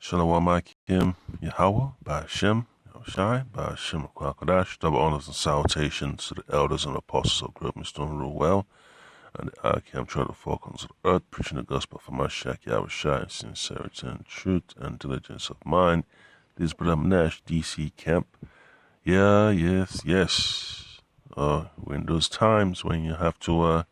Shalom Akim Yahweh, Ba'ashem, Yahushai, Ba'ashem Kwakadash, double honors and salutations to the elders and apostles of Great Stone Rule Well, and the Akim try to folk on the earth, preaching the gospel for Mashiach Yahushai in sincerity and truth and diligence of mind. This brother Nash, DC camp. Yeah, yes. We're in those times when you have to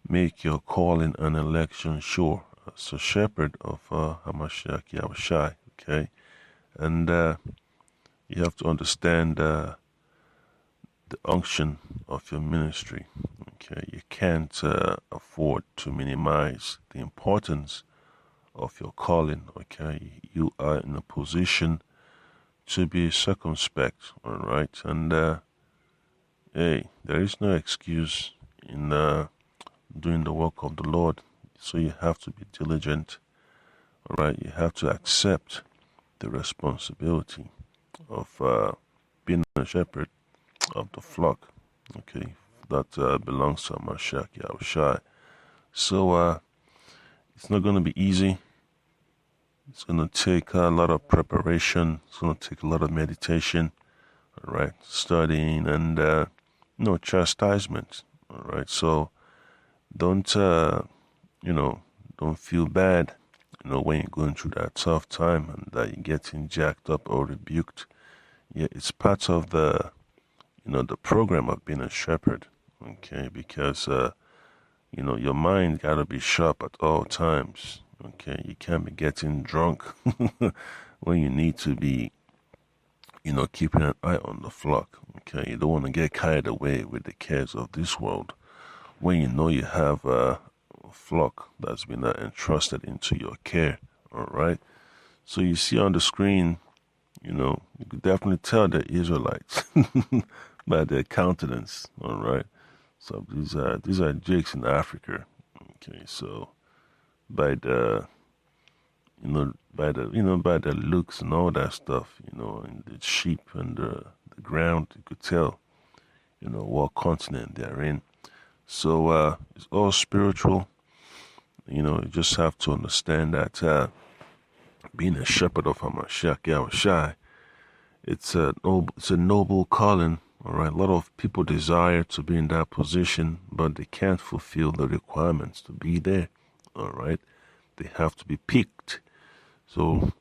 make your calling and election sure. As a shepherd of Hamashiach Yahushai, okay? And you have to understand the unction of your ministry, okay? You can't afford to minimize the importance of your calling, okay? You are in a position to be circumspect, all right? And hey, there is no excuse in doing the work of the Lord. So you have to be diligent, all right? You have to accept the responsibility of being a shepherd of the flock, okay? That belongs to Mashiach Yahushai. So it's not going to be easy. It's going to take a lot of preparation. It's going to take a lot of meditation, all right? Studying and, chastisement, all right? So don't feel bad, when you're going through that tough time and that you're getting jacked up or rebuked. Yeah, it's part of the program of being a shepherd, okay? Because, your mind got to be sharp at all times, okay? You can't be getting drunk when you need to be, keeping an eye on the flock, okay? You don't want to get carried away with the cares of this world when you know you have a flock that's been entrusted into your care, all right? So you see on the screen, you could definitely tell the Israelites by their countenance, all right? So these are Jakes in Africa, okay? So by the by the looks and all that stuff, and the sheep and the ground, you could tell, what continent they're in. So it's all spiritual. You just have to understand that being a shepherd of Hamashiach Yahushai, it's a noble calling, all right? A lot of people desire to be in that position, but they can't fulfill the requirements to be there, all right? They have to be picked. So,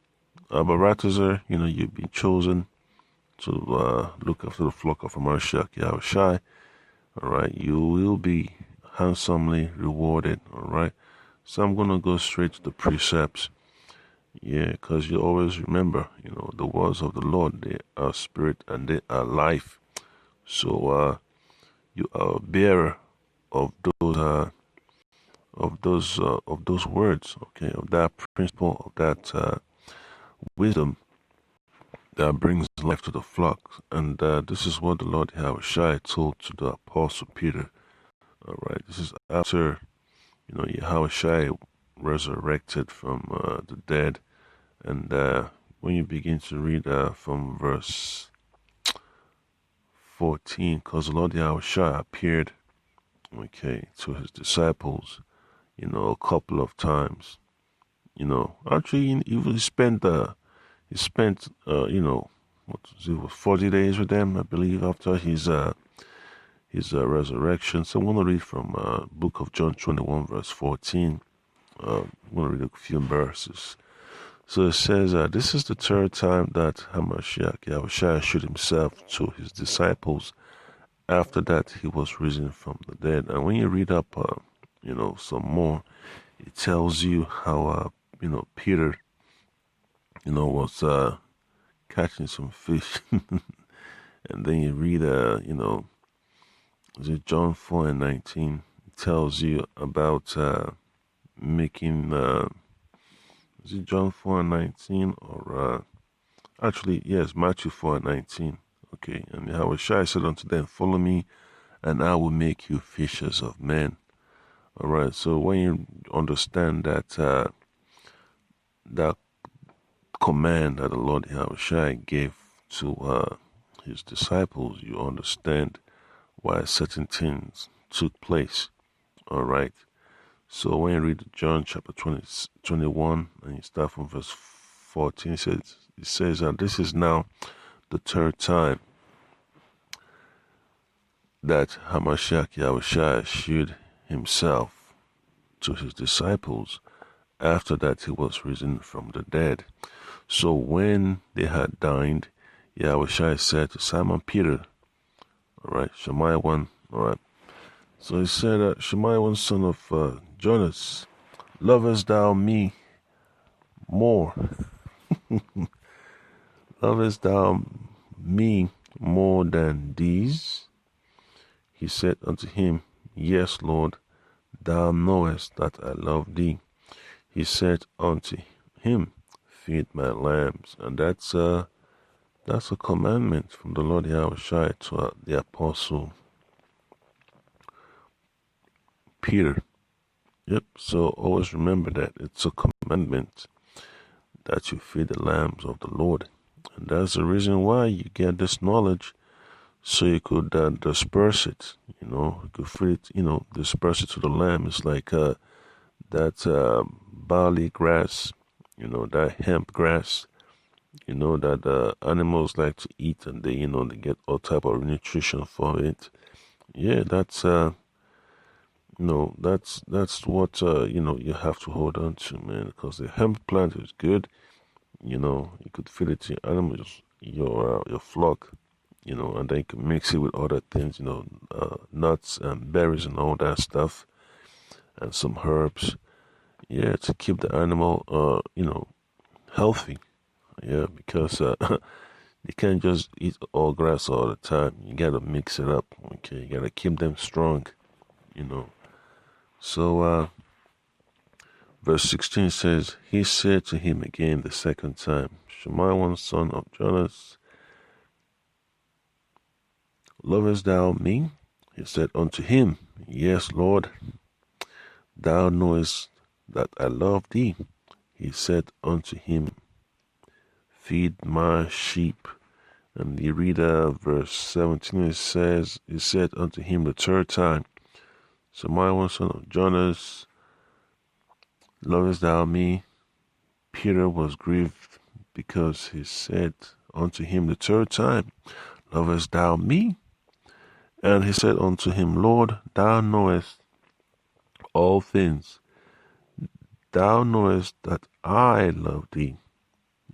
Baratazer, you've been chosen to look after the flock of Hamashiach Yahushai, all right? You will be handsomely rewarded, all right? So I'm going to go straight to the precepts. Yeah, because you always remember, the words of the Lord, they are spirit and they are life. So you are a bearer of those words, okay, of that principle, of that wisdom that brings life to the flock. And this is what the Lord Yahushua told to the Apostle Peter. All right, this is after Yahushua resurrected from the dead. And when you begin to read from verse 14, because the Lord Yahushua appeared, okay, to his disciples, a couple of times. Actually, he spent, what was it, 40 days with them, I believe, after his resurrection. So I'm going to read from book of John 21, verse 14. I'm going to read a few verses. So it says, this is the third time that Hamashiach Yahushua showed himself to his disciples. After that, he was risen from the dead. And when you read up, some more, it tells you how, Peter, was catching some fish. And then you read, is it John 4:19? It tells you about making... is it John 4:19 or actually yes, Matthew 4:19. Okay, and Yahushua said unto them, follow me, and I will make you fishers of men. All right, so when you understand that that command that the Lord Yahushua gave to his disciples, you understand why certain things took place. All right. So when you read John chapter 21, and you start from verse 14, it says that this is now the third time that Hamashiach Yahushua showed himself to his disciples after that he was risen from the dead. So when they had dined, Yahushua said to Simon Peter, all right, Shemaiah 1, all right. So he said, Shemaiah 1, son of Jonas, lovest thou me more? Lovest thou me more than these? He said unto him, Yes, Lord, thou knowest that I love thee. He said unto him, Feed my lambs. And that's a commandment from the Lord Yahushua to the apostle Peter. Yep, so always remember that it's a commandment that you feed the lambs of the Lord. And that's the reason why you get this knowledge, so you could disperse it, you could feed it, disperse it to the lamb. It's like that barley grass, that hemp grass, that animals like to eat, and they get all type of nutrition from it. Yeah, that's that's what you have to hold on to, man, because the hemp plant is good. You could feed it to your animals, your flock, and then you can mix it with other things, nuts and berries and all that stuff, and some herbs, yeah, to keep the animal, healthy, yeah, because you can't just eat all grass all the time. You gotta mix it up, okay? You gotta keep them strong, So, verse 16 says, He said to him again the second time, Shemaiah 1, son of Jonas, lovest thou me? He said unto him, Yes, Lord, thou knowest that I love thee. He said unto him, Feed my sheep. And you read verse 17, it says, He said unto him the third time, Shemaiah 1, son of Jonas, lovest thou me? Peter was grieved because he said unto him the third time, Lovest thou me? And he said unto him, Lord, thou knowest all things. Thou knowest that I love thee.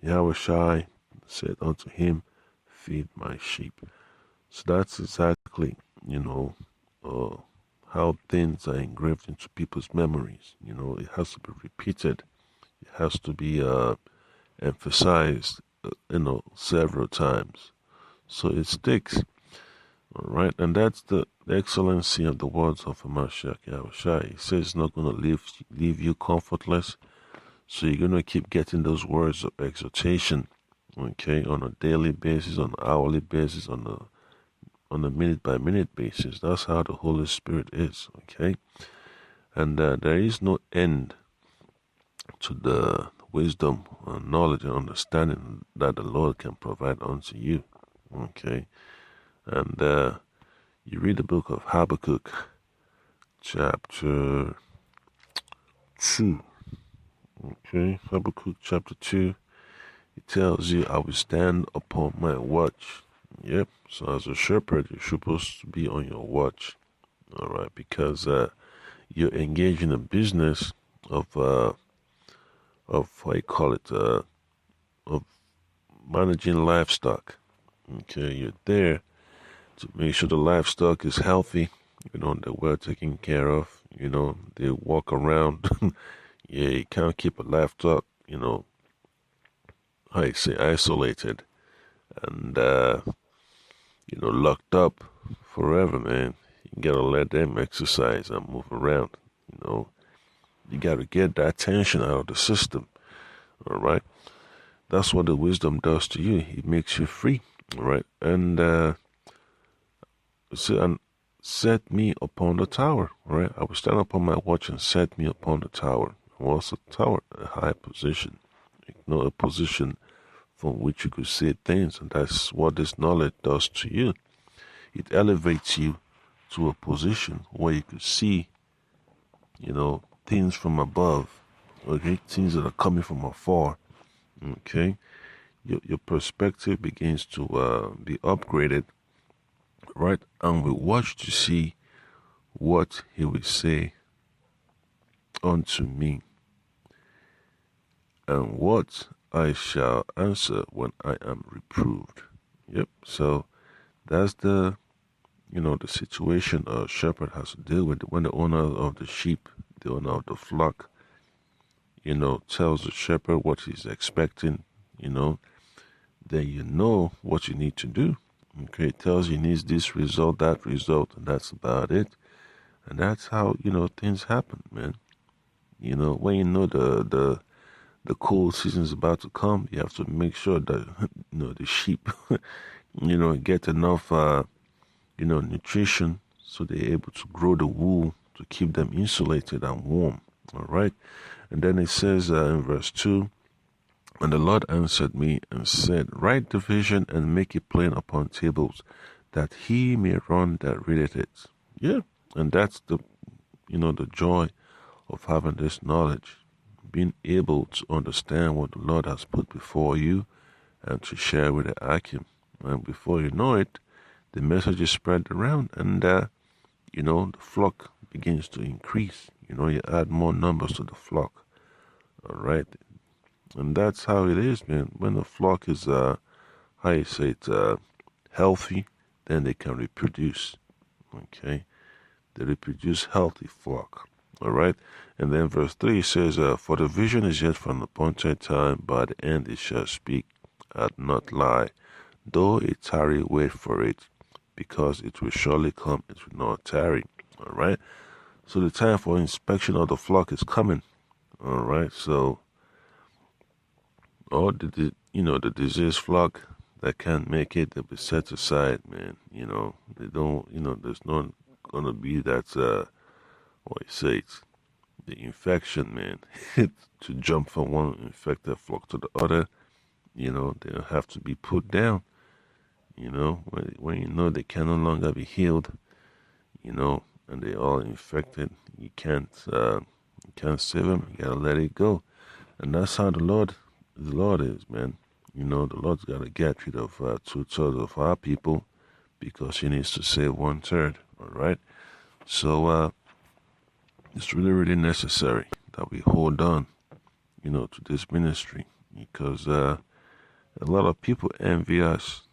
Yahushua said unto him, Feed my sheep. So that's exactly, how things are engraved into people's memories. It has to be repeated. It has to be emphasized, several times, so it sticks. All right, and that's the excellency of the words of Hamashiach Yahushua. He says it's not going to leave you comfortless, so you're going to keep getting those words of exhortation, okay, on a daily basis, on an hourly basis, on a minute by minute basis. That's how the Holy Spirit is, okay, and there is no end to the wisdom and knowledge and understanding that the Lord can provide unto you. Okay. And you read the book of Habakkuk, chapter 2. Okay. Habakkuk chapter 2. It tells you, I will stand upon my watch. Yep. So as a shepherd, you're supposed to be on your watch. All right. Because you're engaged in a business of what you call it, of managing livestock. Okay, you're there to make sure the livestock is healthy, they're well taken care of, they walk around. Yeah, you can't keep a livestock, isolated and, locked up forever, man. You gotta let them exercise and move around, You gotta get that tension out of the system, all right? That's what the wisdom does to you. It makes you free, all right? And set me upon the tower, all right? I will stand upon my watch and set me upon the tower. What's a tower? A high position, a position from which you could see things, and that's what this knowledge does to you. It elevates you to a position where you could see, things from above, okay, things that are coming from afar. Okay, your perspective begins to be upgraded, right? And we watch to see what he will say unto me, and what I shall answer when I am reproved. Yep. So that's the situation a shepherd has to deal with when the owner of the sheep, the owner of the flock, tells the shepherd what he's expecting, then you know what you need to do. Okay, it tells you needs this result, that result, and that's about it. And that's how, things happen, man. When you know the cool season is about to come, you have to make sure that the sheep, get enough nutrition so they're able to grow the wool to keep them insulated and warm. All right. And then it says in verse 2, and the Lord answered me and said, write the vision and make it plain upon tables, that he may run that readeth it. Yeah. And that's the joy of having this knowledge, being able to understand what the Lord has put before you and to share with the Akim. And before you know it, the message is spread around, and the flock begins to increase. You add more numbers to the flock. All right. And that's how it is, man. When the flock is how you say it, healthy, then they can reproduce. Okay. They reproduce healthy flock. All right. And then verse 3 says, for the vision is yet for an appointed time, by the end it shall speak and not lie. Though it tarry, wait for it, because it will surely come, it will not tarry. All right. So the time for inspection of the flock is coming. All right. So all the diseased flock that can't make it, they'll be set aside, man. They don't, there's not gonna be that what you say it's the infection, man. To jump from one infected flock to the other, they'll have to be put down. When you know they can no longer be healed, and they're all infected, you can't save them. You gotta let it go, and that's how the Lord is, man. The Lord's gotta get rid of 2/3 of our people because He needs to save 1/3. All right, so it's really, really necessary that we hold on, to this ministry because a lot of people envy us,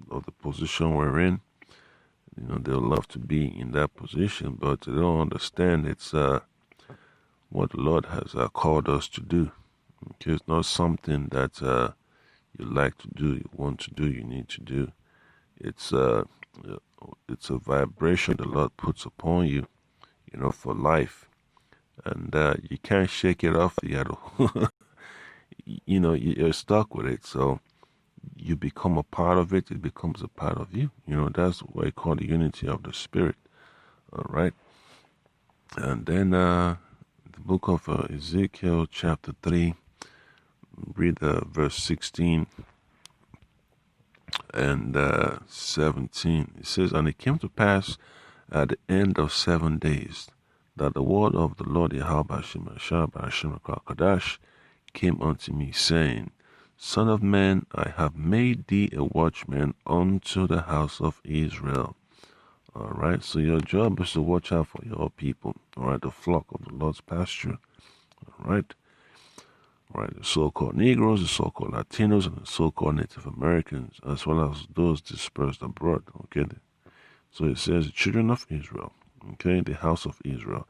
of the position we're in. They'll love to be in that position, but they don't understand it's what the Lord has called us to do. Okay, it's not something that you like to do, you want to do, you need to do. It's a vibration the Lord puts upon you, for life, and you can't shake it off. You're stuck with it. So you become a part of it. It becomes a part of you. That's what I call the unity of the Spirit. All right. And then the book of Ezekiel, chapter 3, read verse 16 and 17. It says, and it came to pass at the end of 7 days that the word of the Lord Yahweh Hashem came unto me, saying, Son of man, I have made thee a watchman unto the house of Israel. All right, so your job is to watch out for your people, all right, the flock of the Lord's pasture, all right. All right, the so-called Negroes, the so-called Latinos, and the so-called Native Americans, as well as those dispersed abroad, okay. So it says, the children of Israel, okay, the house of Israel.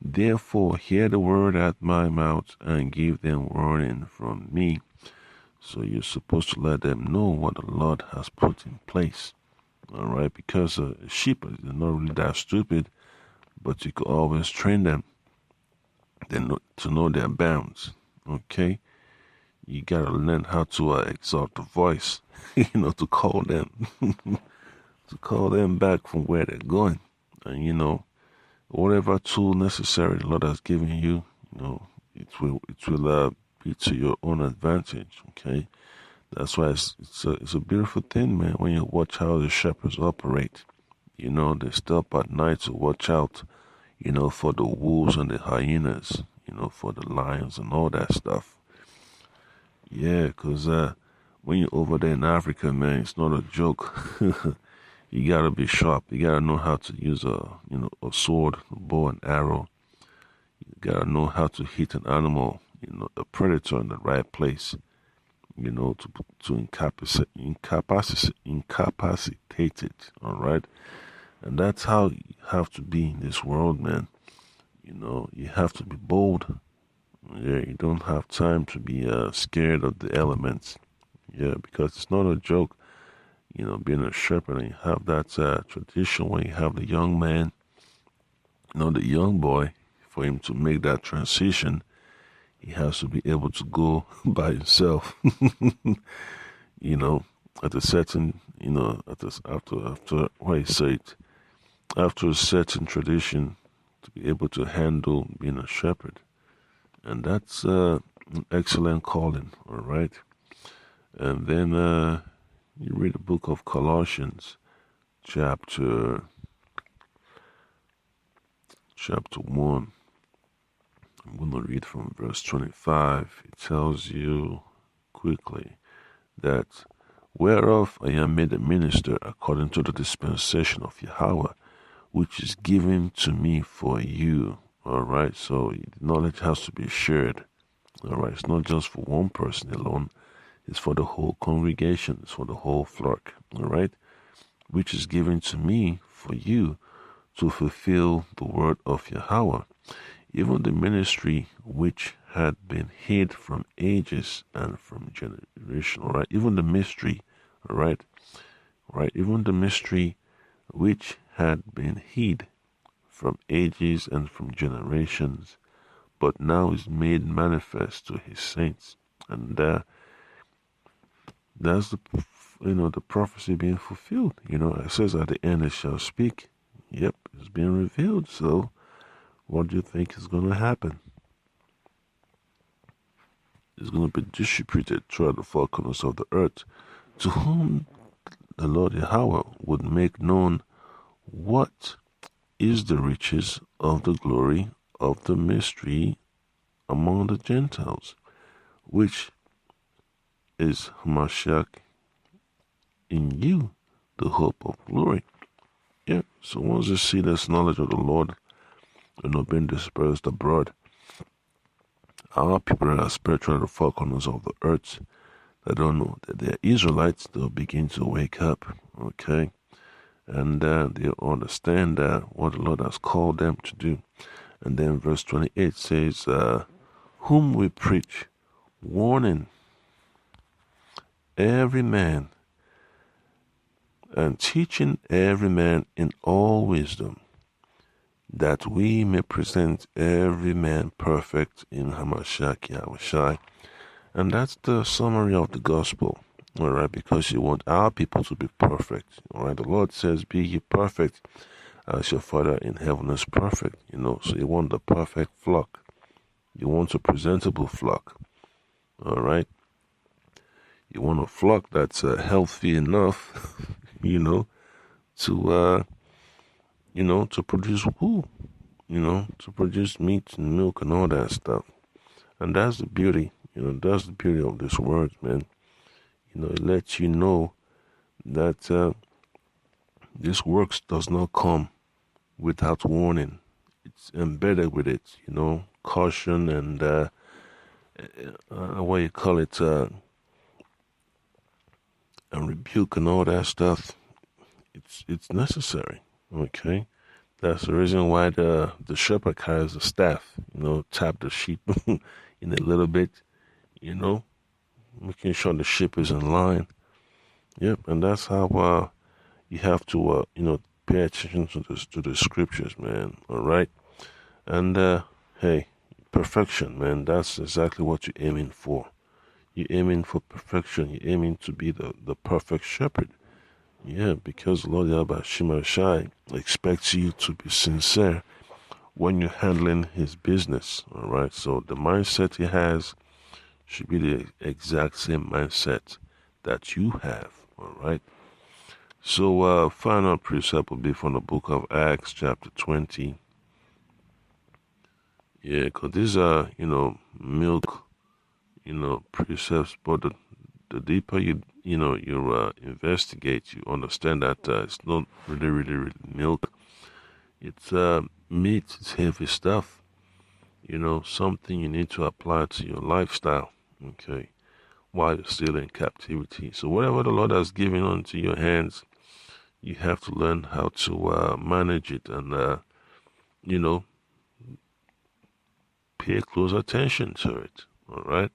Therefore, hear the word at my mouth and give them warning from me. So you're supposed to let them know what the Lord has put in place. All right, because sheep are not really that stupid, but you could always train them to know their bounds. Okay, you gotta learn how to exalt the voice, to call them, back from where they're going, and whatever tool necessary the Lord has given you, it will be to your own advantage. Okay. That's why it's a beautiful thing, man, when you watch how the shepherds operate. They stay up at night to watch out, for the wolves and the hyenas, for the lions and all that stuff. Yeah, because when you're over there in Africa, man, it's not a joke. You gotta be sharp. You gotta know how to use a sword, a bow and arrow. You gotta know how to hit an animal, a predator in the right place, to incapacitate it. All right, and that's how you have to be in this world, man. You have to be bold. Yeah, you don't have time to be scared of the elements. Yeah, because it's not a joke, being a shepherd and you have that tradition when you have the young man, the young boy, for him to make that transition, he has to be able to go by himself, you know, at a certain, after, what I say it, after a certain tradition to be able to handle being a shepherd. And that's an excellent calling, all right? And then you read the book of Colossians, chapter 1. I'm going to read from verse 25. It tells you quickly that whereof I am made a minister according to the dispensation of Yahweh, which is given to me for you. All right, so knowledge has to be shared. All right, it's not just for one person alone, it's for the whole congregation, it's for the whole flock. All right, which is given to me for you to fulfill the word of Yahweh, even the ministry which had been hid from ages and from generation. All right, even the mystery, all right, even the mystery which had been hid from ages and from generations, but now is made manifest to his saints. And that's the prophecy being fulfilled. It says at the end it shall speak. Yep, it's being revealed. So what do you think is going to happen? It's going to be distributed throughout the four corners of the earth, to whom the Lord Yahweh would make known what is the riches of the glory of the mystery among the Gentiles, which is Hamashiach in you, the hope of glory. Yeah, so once you see this knowledge of the Lord, being dispersed abroad, our people that are spiritual at the four corners of the earth, that don't know that they're Israelites, they'll begin to wake up, okay? And they'll understand what the Lord has called them to do. And then verse 28 says, whom we preach, warning every man and teaching every man in all wisdom, that we may present every man perfect in Hamashiach Yahushai. And that's the summary of the gospel, all right, because you want our people to be perfect, all right. The Lord says, be ye perfect as your Father in heaven is perfect, so you want the perfect flock. You want a presentable flock, all right. You want a flock that's healthy enough, to to produce wool, to produce meat and milk and all that stuff. And that's the beauty, that's the beauty of this word, man. It lets you know that this works does not come without warning. It's embedded with it, caution and what you call it, and rebuke and all that stuff. It's necessary, okay? That's the reason why the shepherd carries the staff, tap the sheep in a little bit, making sure the sheep is in line. Yep, and that's how you have to, pay attention to the scriptures, man. All right, and hey, perfection, man. That's exactly what you're aiming for. You're aiming for perfection. You're aiming to be the perfect shepherd. Yeah, because Lord Yahweh Shai expects you to be sincere when you're handling his business. All right, so the mindset he has should be the exact same mindset that you have. All right. So final precept will be from the book of Acts chapter 20. Yeah, because these are, milk, precepts, but the deeper you investigate, you understand that it's not really milk. It's meat. It's heavy stuff. Something you need to apply to your lifestyle. Okay, while you're still in captivity. So whatever the Lord has given unto your hands, you have to learn how to manage it and pay close attention to it. All right.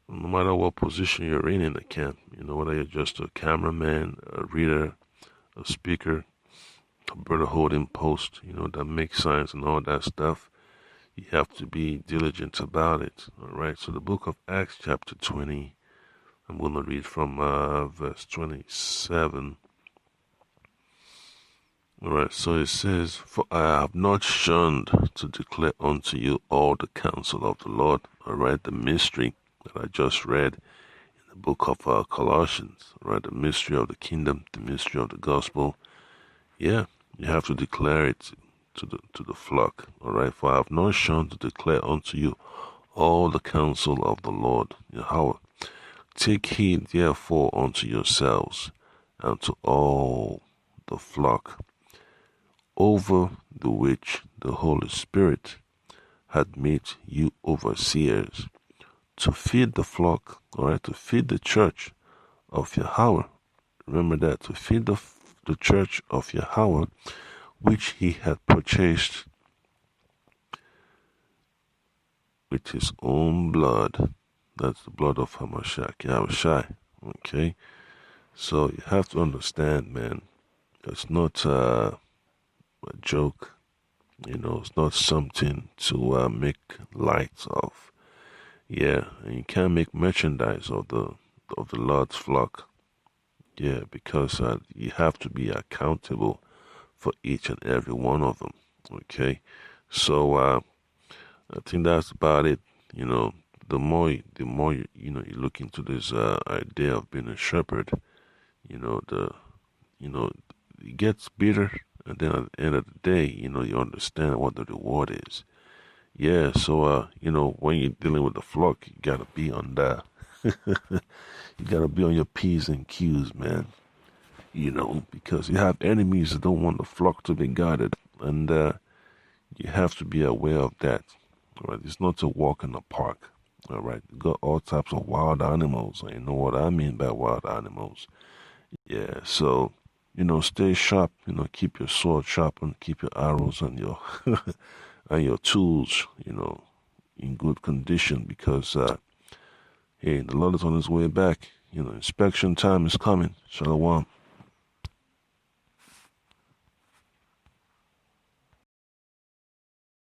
No matter what position you're in the camp, whether you're just a cameraman, a reader, a speaker, a brother holding post, that makes signs and all that stuff, you have to be diligent about it. All right. So the book of Acts, chapter 20, I'm going to read from verse 27. All right. So it says, "For I have not shunned to declare unto you all the counsel of the Lord." All right. The mystery that I just read in the book of Colossians, right? The mystery of the kingdom, the mystery of the gospel. Yeah, you have to declare it to the flock. All right. "For I have not shunned to declare unto you all the counsel of the Lord Yahweh. Take heed therefore unto yourselves and to all the flock, over the which the Holy Spirit had made you overseers, to feed the flock," all right, to feed the church of Yahweh. Remember that, to feed the church of Yahweh, which he had purchased with his own blood. That's the blood of Hamashiach, Yahushai. Okay? So you have to understand, man, it's not a joke. It's not something to make light of. Yeah, and you can't make merchandise of the Lord's flock. Yeah, because you have to be accountable for each and every one of them. Okay, so I think that's about it. The more you look into this idea of being a shepherd, it gets bitter, and then at the end of the day, you understand what the reward is. Yeah, so when you're dealing with the flock, you gotta be on that. You gotta be on your P's and Q's, man. Because you have enemies that don't want the flock to be guarded, and you have to be aware of that. All right, it's not to walk in the park. All right, you got all types of wild animals, and you know what I mean by wild animals. Yeah, so stay sharp. Keep your sword sharpened, keep your arrows and your and your tools, in good condition, because hey, the Lord is on his way back. Inspection time is coming. Shalom.